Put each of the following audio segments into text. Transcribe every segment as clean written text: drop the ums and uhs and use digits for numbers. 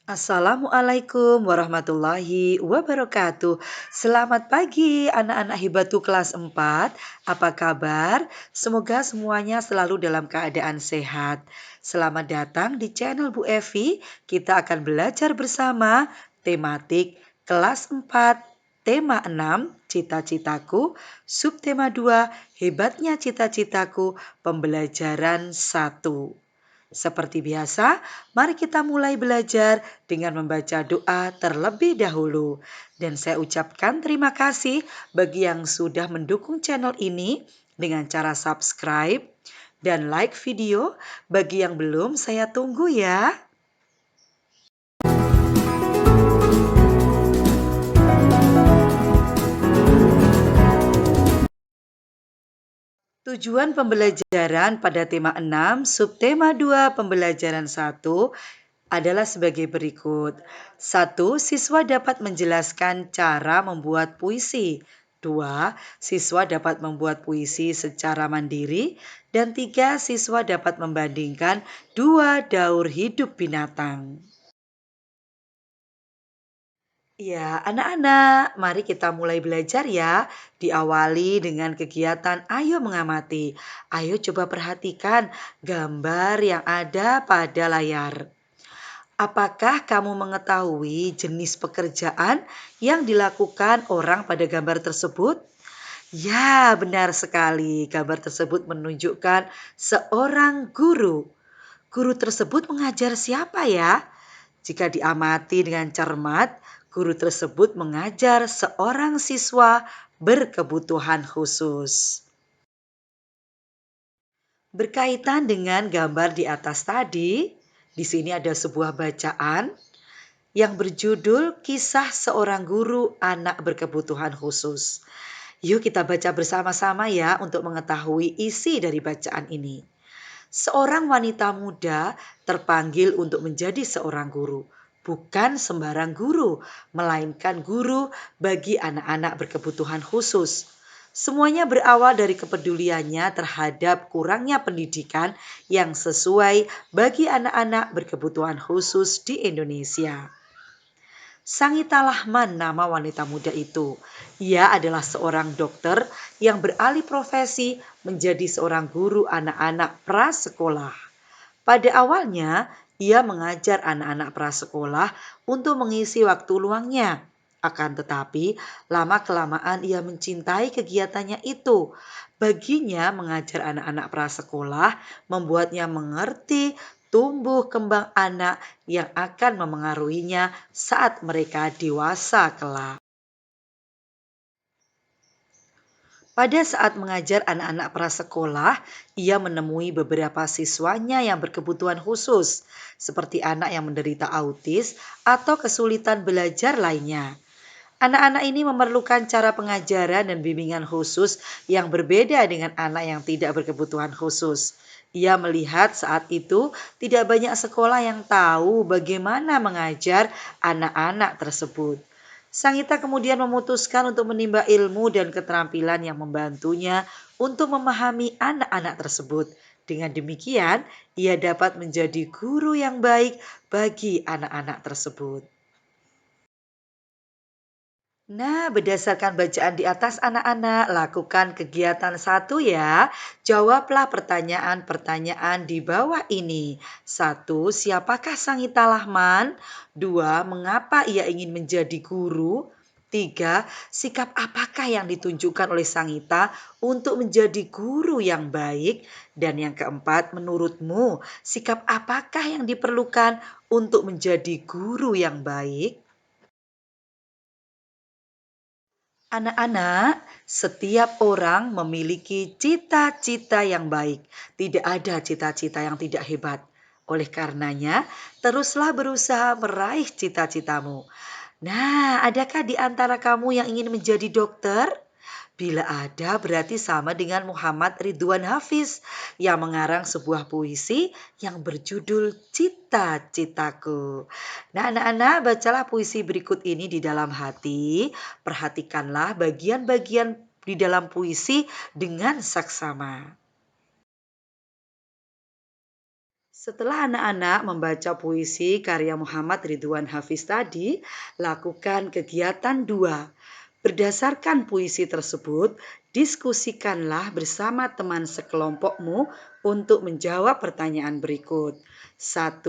Assalamualaikum warahmatullahi wabarakatuh. Selamat pagi anak-anak hebatku kelas 4. Apa kabar? Semoga semuanya selalu dalam keadaan sehat. Selamat datang di channel Bu Evi. Kita akan belajar bersama tematik kelas 4, tema 6, cita-citaku, subtema 2, hebatnya cita-citaku, pembelajaran 1. Seperti biasa, mari kita mulai belajar dengan membaca doa terlebih dahulu. Dan saya ucapkan terima kasih bagi yang sudah mendukung channel ini dengan cara subscribe dan like video. Bagi yang belum, saya tunggu ya. Tujuan pembelajaran pada tema 6, subtema 2, pembelajaran 1 adalah sebagai berikut. 1. Siswa dapat menjelaskan cara membuat puisi. 2. Siswa dapat membuat puisi secara mandiri. Dan 3. Siswa dapat membandingkan dua daur hidup binatang. Ya, anak-anak, mari kita mulai belajar ya. Diawali dengan kegiatan ayo mengamati. Ayo coba perhatikan gambar yang ada pada layar. Apakah kamu mengetahui jenis pekerjaan yang dilakukan orang pada gambar tersebut? Ya, benar sekali. Gambar tersebut menunjukkan seorang guru. Guru tersebut mengajar siapa ya? Jika diamati dengan cermat, guru tersebut mengajar seorang siswa berkebutuhan khusus. Berkaitan dengan gambar di atas tadi, di sini ada sebuah bacaan yang berjudul Kisah Seorang Guru Anak Berkebutuhan Khusus. Yuk kita baca bersama-sama ya untuk mengetahui isi dari bacaan ini. Seorang wanita muda terpanggil untuk menjadi seorang guru. Bukan sembarang guru, melainkan guru bagi anak-anak berkebutuhan khusus. Semuanya berawal dari kepeduliannya terhadap kurangnya pendidikan yang sesuai bagi anak-anak berkebutuhan khusus di Indonesia. Sangita Lahman nama wanita muda itu. Ia adalah seorang dokter yang beralih profesi menjadi seorang guru anak-anak prasekolah. Pada awalnya, ia mengajar anak-anak prasekolah untuk mengisi waktu luangnya. Akan tetapi, lama-kelamaan ia mencintai kegiatannya itu. Baginya, mengajar anak-anak prasekolah membuatnya mengerti tumbuh kembang anak yang akan memengaruhinya saat mereka dewasa kelak. Pada saat mengajar anak-anak prasekolah, ia menemui beberapa siswanya yang berkebutuhan khusus, seperti anak yang menderita autis atau kesulitan belajar lainnya. Anak-anak ini memerlukan cara pengajaran dan bimbingan khusus yang berbeda dengan anak yang tidak berkebutuhan khusus. Ia melihat saat itu tidak banyak sekolah yang tahu bagaimana mengajar anak-anak tersebut. Sangita kemudian memutuskan untuk menimba ilmu dan keterampilan yang membantunya untuk memahami anak-anak tersebut. Dengan demikian, ia dapat menjadi guru yang baik bagi anak-anak tersebut. Nah, berdasarkan bacaan di atas anak-anak, lakukan kegiatan satu ya. Jawablah pertanyaan-pertanyaan di bawah ini. 1. Siapakah Sangita Lahman? 2. Mengapa ia ingin menjadi guru? 3. Sikap apakah yang ditunjukkan oleh Sangita untuk menjadi guru yang baik? Dan yang keempat, menurutmu sikap apakah yang diperlukan untuk menjadi guru yang baik? Anak-anak, setiap orang memiliki cita-cita yang baik. Tidak ada cita-cita yang tidak hebat. Oleh karenanya, teruslah berusaha meraih cita-citamu. Nah, adakah di antara kamu yang ingin menjadi dokter? Bila ada, berarti sama dengan Muhammad Ridwan Hafiz yang mengarang sebuah puisi yang berjudul Cita-Citaku. Nah, anak-anak, bacalah puisi berikut ini di dalam hati. Perhatikanlah bagian-bagian di dalam puisi dengan saksama. Setelah anak-anak membaca puisi karya Muhammad Ridwan Hafiz tadi, lakukan kegiatan 2. Berdasarkan puisi tersebut, diskusikanlah bersama teman sekelompokmu untuk menjawab pertanyaan berikut. 1.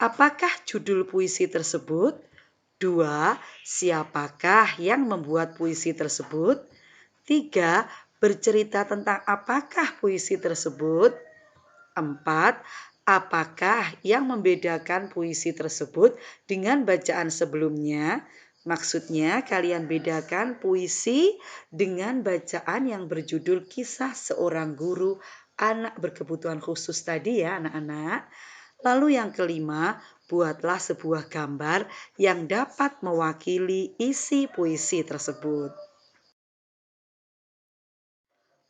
Apakah judul puisi tersebut? 2. Siapakah yang membuat puisi tersebut? 3. Bercerita tentang apakah puisi tersebut? 4. Apakah yang membedakan puisi tersebut dengan bacaan sebelumnya? Maksudnya kalian bedakan puisi dengan bacaan yang berjudul Kisah Seorang Guru Anak Berkebutuhan Khusus tadi ya anak-anak. Lalu yang kelima, buatlah sebuah gambar yang dapat mewakili isi puisi tersebut.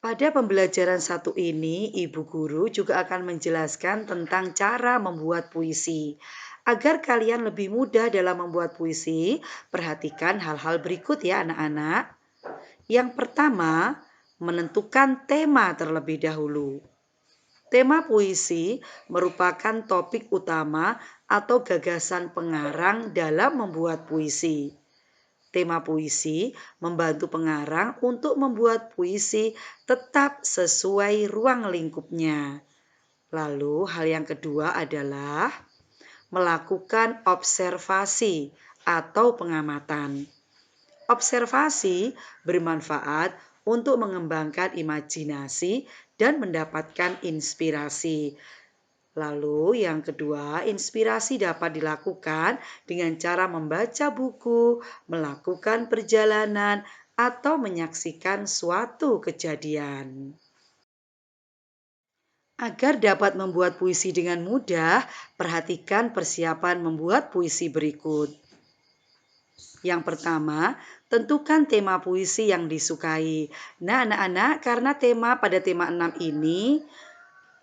Pada pembelajaran satu ini, ibu guru juga akan menjelaskan tentang cara membuat puisi. Agar kalian lebih mudah dalam membuat puisi, perhatikan hal-hal berikut ya anak-anak. Yang pertama, menentukan tema terlebih dahulu. Tema puisi merupakan topik utama atau gagasan pengarang dalam membuat puisi. Tema puisi membantu pengarang untuk membuat puisi tetap sesuai ruang lingkupnya. Lalu hal yang kedua adalah melakukan observasi atau pengamatan. Observasi bermanfaat untuk mengembangkan imajinasi dan mendapatkan inspirasi. Lalu yang kedua, inspirasi dapat dilakukan dengan cara membaca buku, melakukan perjalanan, atau menyaksikan suatu kejadian. Agar dapat membuat puisi dengan mudah, perhatikan persiapan membuat puisi berikut. Yang pertama, tentukan tema puisi yang disukai. Nah, anak-anak, karena tema pada tema 6 ini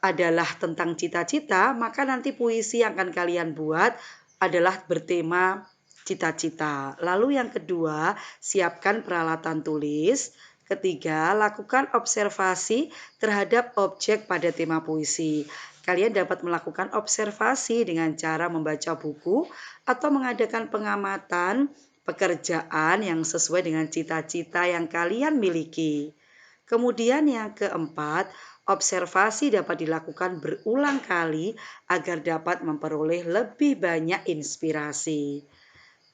adalah tentang cita-cita, maka nanti puisi yang akan kalian buat adalah bertema cita-cita. Lalu yang kedua, siapkan peralatan tulis. Ketiga, lakukan observasi terhadap objek pada tema puisi. Kalian dapat melakukan observasi dengan cara membaca buku atau mengadakan pengamatan pekerjaan yang sesuai dengan cita-cita yang kalian miliki. Kemudian yang keempat, observasi dapat dilakukan berulang kali agar dapat memperoleh lebih banyak inspirasi.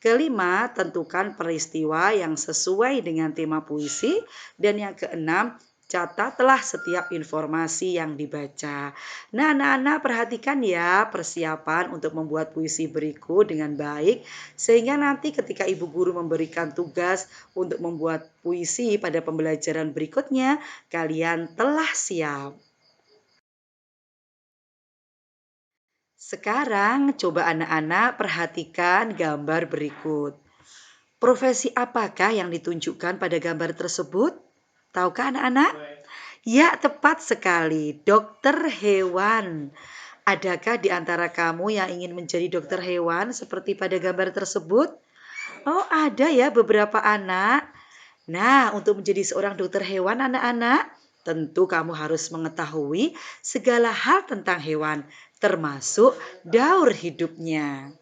Kelima, tentukan peristiwa yang sesuai dengan tema puisi. Dan yang keenam, catatlah setiap informasi yang dibaca. Nah, anak-anak perhatikan ya persiapan untuk membuat puisi berikut dengan baik. Sehingga nanti ketika ibu guru memberikan tugas untuk membuat puisi pada pembelajaran berikutnya, kalian telah siap. Sekarang coba anak-anak perhatikan gambar berikut. Profesi apakah yang ditunjukkan pada gambar tersebut? Tahukah anak-anak? Ya, tepat sekali. Dokter hewan. Adakah di antara kamu yang ingin menjadi dokter hewan seperti pada gambar tersebut? Oh, ada ya beberapa anak. Nah, untuk menjadi seorang dokter hewan anak-anak, tentu kamu harus mengetahui segala hal tentang hewan, termasuk daur hidupnya.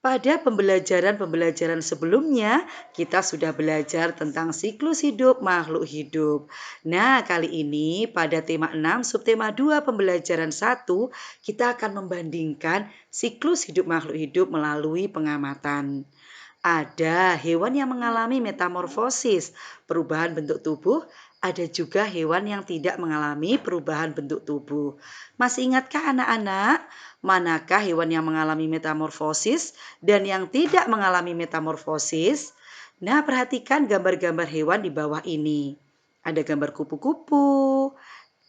Pada pembelajaran-pembelajaran sebelumnya, kita sudah belajar tentang siklus hidup makhluk hidup. Nah, kali ini pada tema 6, subtema 2 pembelajaran 1, kita akan membandingkan siklus hidup makhluk hidup melalui pengamatan. Ada hewan yang mengalami metamorfosis, perubahan bentuk tubuh. Ada juga hewan yang tidak mengalami perubahan bentuk tubuh. Masih ingatkah anak-anak? Manakah hewan yang mengalami metamorfosis dan yang tidak mengalami metamorfosis? Nah, perhatikan gambar-gambar hewan di bawah ini. Ada gambar kupu-kupu,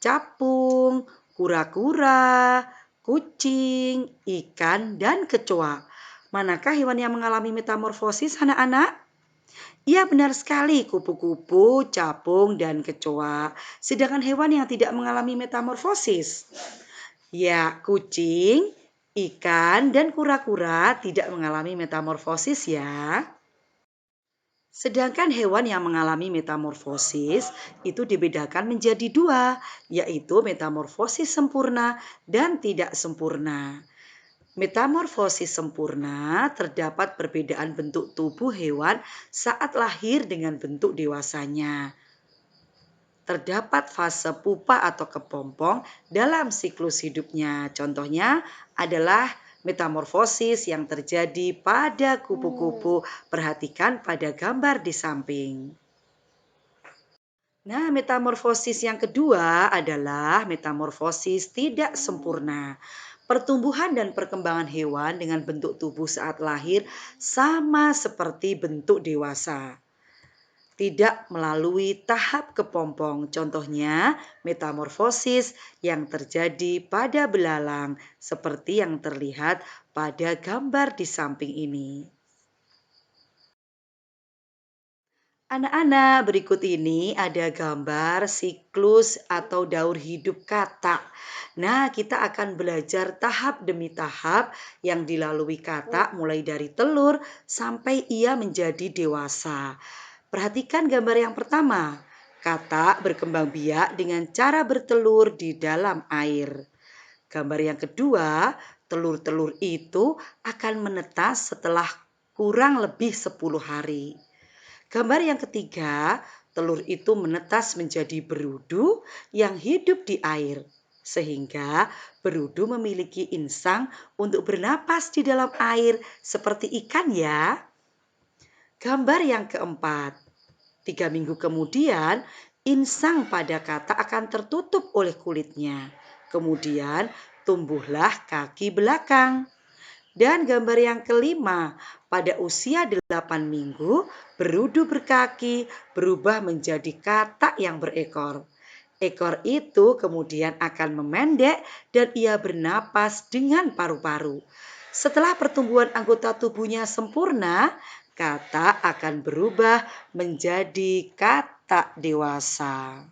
capung, kura-kura, kucing, ikan, dan kecoa. Manakah hewan yang mengalami metamorfosis anak-anak? Iya benar sekali, kupu-kupu, capung, dan kecoa. Sedangkan hewan yang tidak mengalami metamorfosis, ya kucing, ikan, dan kura-kura tidak mengalami metamorfosis ya. Sedangkan hewan yang mengalami metamorfosis itu dibedakan menjadi dua, yaitu metamorfosis sempurna dan tidak sempurna. Metamorfosis sempurna terdapat perbedaan bentuk tubuh hewan saat lahir dengan bentuk dewasanya. Terdapat fase pupa atau kepompong dalam siklus hidupnya. Contohnya adalah metamorfosis yang terjadi pada kupu-kupu. Perhatikan pada gambar di samping. Nah, metamorfosis yang kedua adalah metamorfosis tidak sempurna. Pertumbuhan dan perkembangan hewan dengan bentuk tubuh saat lahir sama seperti bentuk dewasa, tidak melalui tahap kepompong. Contohnya, metamorfosis yang terjadi pada belalang, seperti yang terlihat pada gambar di samping ini. Anak-anak, berikut ini ada gambar siklus atau daur hidup katak. Nah, kita akan belajar tahap demi tahap yang dilalui katak mulai dari telur sampai ia menjadi dewasa. Perhatikan gambar yang pertama. Katak berkembang biak dengan cara bertelur di dalam air. Gambar yang kedua, telur-telur itu akan menetas setelah kurang lebih 10 hari. Gambar yang ketiga, telur itu menetas menjadi berudu yang hidup di air. Sehingga berudu memiliki insang untuk bernapas di dalam air seperti ikan ya. Gambar yang keempat, 3 minggu kemudian insang pada katak akan tertutup oleh kulitnya. Kemudian tumbuhlah kaki belakang. Dan gambar yang kelima, pada usia 8 minggu, berudu berkaki berubah menjadi katak yang berekor. Ekor itu kemudian akan memendek dan ia bernapas dengan paru-paru. Setelah pertumbuhan anggota tubuhnya sempurna, katak akan berubah menjadi katak dewasa.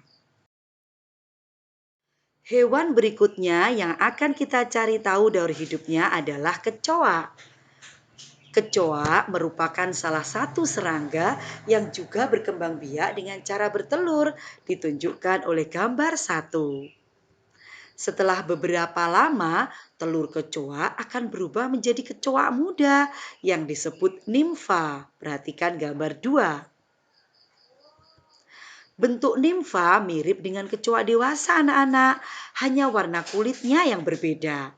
Hewan berikutnya yang akan kita cari tahu daur hidupnya adalah kecoa. Kecoa merupakan salah satu serangga yang juga berkembang biak dengan cara bertelur, ditunjukkan oleh gambar 1. Setelah beberapa lama, telur kecoa akan berubah menjadi kecoa muda yang disebut nimfa. Perhatikan gambar 2. Bentuk nimfa mirip dengan kecoa dewasa anak-anak, hanya warna kulitnya yang berbeda.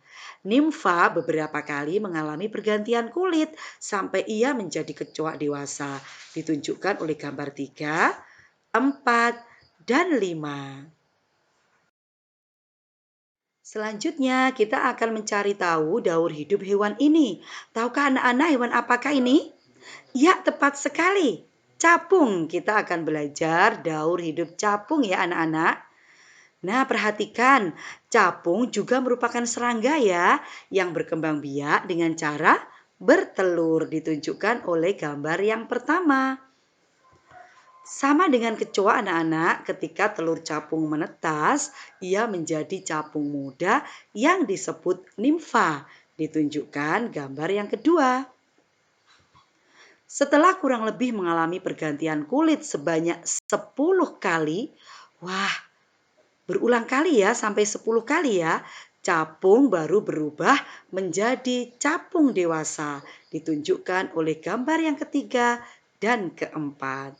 Nimfa beberapa kali mengalami pergantian kulit sampai ia menjadi kecoa dewasa. Ditunjukkan oleh gambar 3, 4, dan 5. Selanjutnya kita akan mencari tahu daur hidup hewan ini. Tahukah anak-anak hewan apakah ini? Ya, tepat sekali. Capung. Kita akan belajar daur hidup capung ya anak-anak. Nah, perhatikan, capung juga merupakan serangga ya yang berkembang biak dengan cara bertelur, ditunjukkan oleh gambar yang pertama. Sama dengan kecoa anak-anak, ketika telur capung menetas, ia menjadi capung muda yang disebut nimfa, ditunjukkan gambar yang kedua. Setelah kurang lebih mengalami pergantian kulit sebanyak 10 kali, wah, berulang kali ya, sampai 10 kali ya, capung baru berubah menjadi capung dewasa, ditunjukkan oleh gambar yang ketiga dan keempat.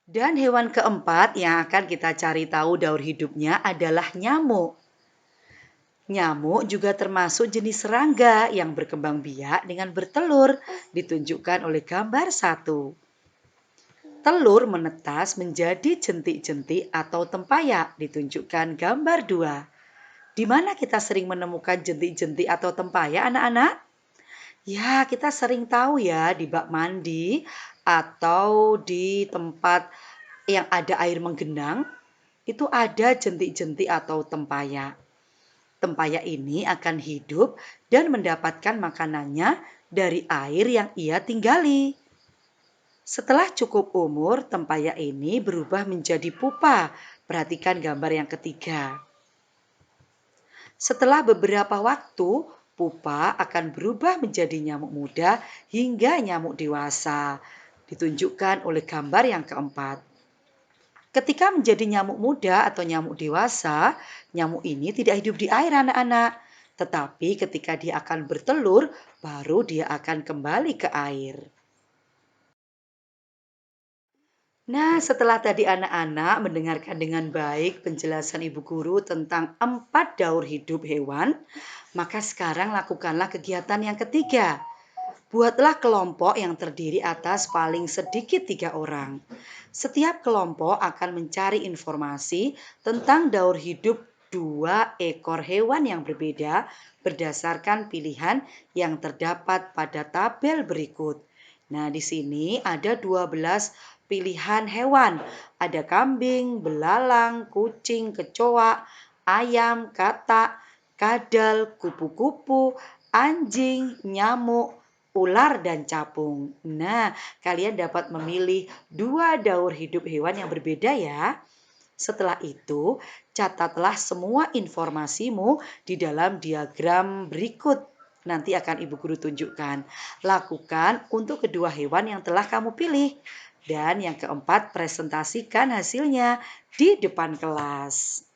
Dan hewan keempat yang akan kita cari tahu daur hidupnya adalah nyamuk. Nyamuk juga termasuk jenis serangga yang berkembang biak dengan bertelur, ditunjukkan oleh gambar 1. Telur menetas menjadi jentik-jentik atau tempayak, ditunjukkan gambar 2. Di mana kita sering menemukan jentik-jentik atau tempayak anak-anak? Ya, kita sering tahu ya di bak mandi atau di tempat yang ada air menggenang, itu ada jentik-jentik atau tempayak. Tempayak ini akan hidup dan mendapatkan makanannya dari air yang ia tinggali. Setelah cukup umur, tempayak ini berubah menjadi pupa. Perhatikan gambar yang ketiga. Setelah beberapa waktu, pupa akan berubah menjadi nyamuk muda hingga nyamuk dewasa. Ditunjukkan oleh gambar yang keempat. Ketika menjadi nyamuk muda atau nyamuk dewasa, nyamuk ini tidak hidup di air anak-anak. Tetapi ketika dia akan bertelur, baru dia akan kembali ke air. Nah, setelah tadi anak-anak mendengarkan dengan baik penjelasan ibu guru tentang 4 daur hidup hewan, maka sekarang lakukanlah kegiatan yang ketiga. Buatlah kelompok yang terdiri atas paling sedikit 3 orang. Setiap kelompok akan mencari informasi tentang daur hidup 2 ekor hewan yang berbeda berdasarkan pilihan yang terdapat pada tabel berikut. Nah, di sini ada 12 pilihan hewan. Ada kambing, belalang, kucing, kecoa, ayam, katak, kadal, kupu-kupu, anjing, nyamuk, ular, dan capung. Nah, kalian dapat memilih 2 daur hidup hewan yang berbeda ya. Setelah itu, catatlah semua informasimu di dalam diagram berikut. Nanti akan ibu guru tunjukkan. Lakukan untuk kedua hewan yang telah kamu pilih. Dan yang keempat, presentasikan hasilnya di depan kelas.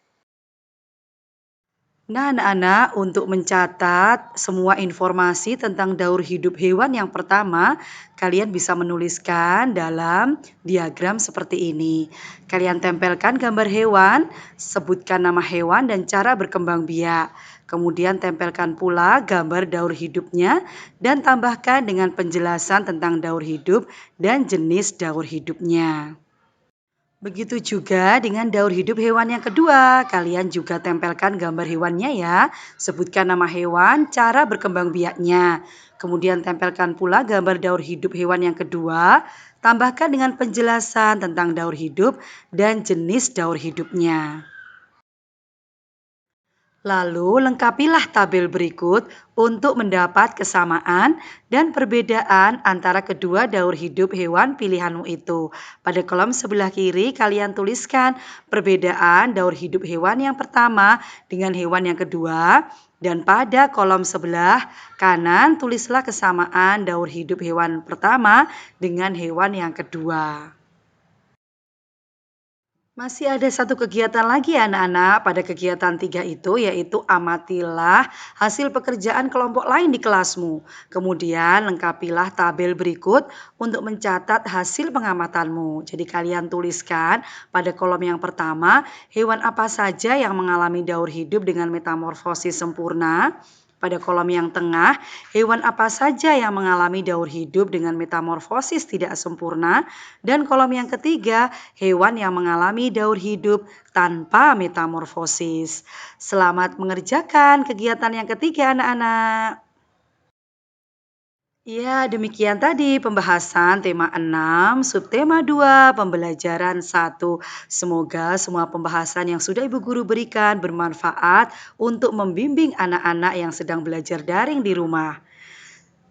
Nah, anak-anak, untuk mencatat semua informasi tentang daur hidup hewan yang pertama, kalian bisa menuliskan dalam diagram seperti ini. Kalian tempelkan gambar hewan, sebutkan nama hewan dan cara berkembang biak. Kemudian tempelkan pula gambar daur hidupnya dan tambahkan dengan penjelasan tentang daur hidup dan jenis daur hidupnya. Begitu juga dengan daur hidup hewan yang kedua. Kalian juga tempelkan gambar hewannya ya. Sebutkan nama hewan, cara berkembang biaknya. Kemudian tempelkan pula gambar daur hidup hewan yang kedua. Tambahkan dengan penjelasan tentang daur hidup dan jenis daur hidupnya. Lalu lengkapilah tabel berikut untuk mendapat kesamaan dan perbedaan antara kedua daur hidup hewan pilihanmu itu. Pada kolom sebelah kiri kalian tuliskan perbedaan daur hidup hewan yang pertama dengan hewan yang kedua. Dan pada kolom sebelah kanan tulislah kesamaan daur hidup hewan pertama dengan hewan yang kedua. Masih ada satu kegiatan lagi anak-anak pada kegiatan 3 itu yaitu amatilah hasil pekerjaan kelompok lain di kelasmu. Kemudian lengkapilah tabel berikut untuk mencatat hasil pengamatanmu. Jadi kalian tuliskan pada kolom yang pertama hewan apa saja yang mengalami daur hidup dengan metamorfosis sempurna. Pada kolom yang tengah, hewan apa saja yang mengalami daur hidup dengan metamorfosis tidak sempurna. Dan kolom yang ketiga, hewan yang mengalami daur hidup tanpa metamorfosis. Selamat mengerjakan kegiatan yang ketiga anak-anak. Ya, demikian tadi pembahasan tema 6, subtema 2, pembelajaran 1. Semoga semua pembahasan yang sudah Ibu Guru berikan bermanfaat untuk membimbing anak-anak yang sedang belajar daring di rumah.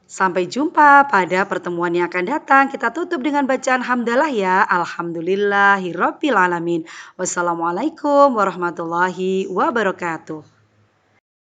Sampai jumpa pada pertemuan yang akan datang. Kita tutup dengan bacaan hamdalah ya. Alhamdulillahirrabbilalamin. Wassalamualaikum warahmatullahi wabarakatuh.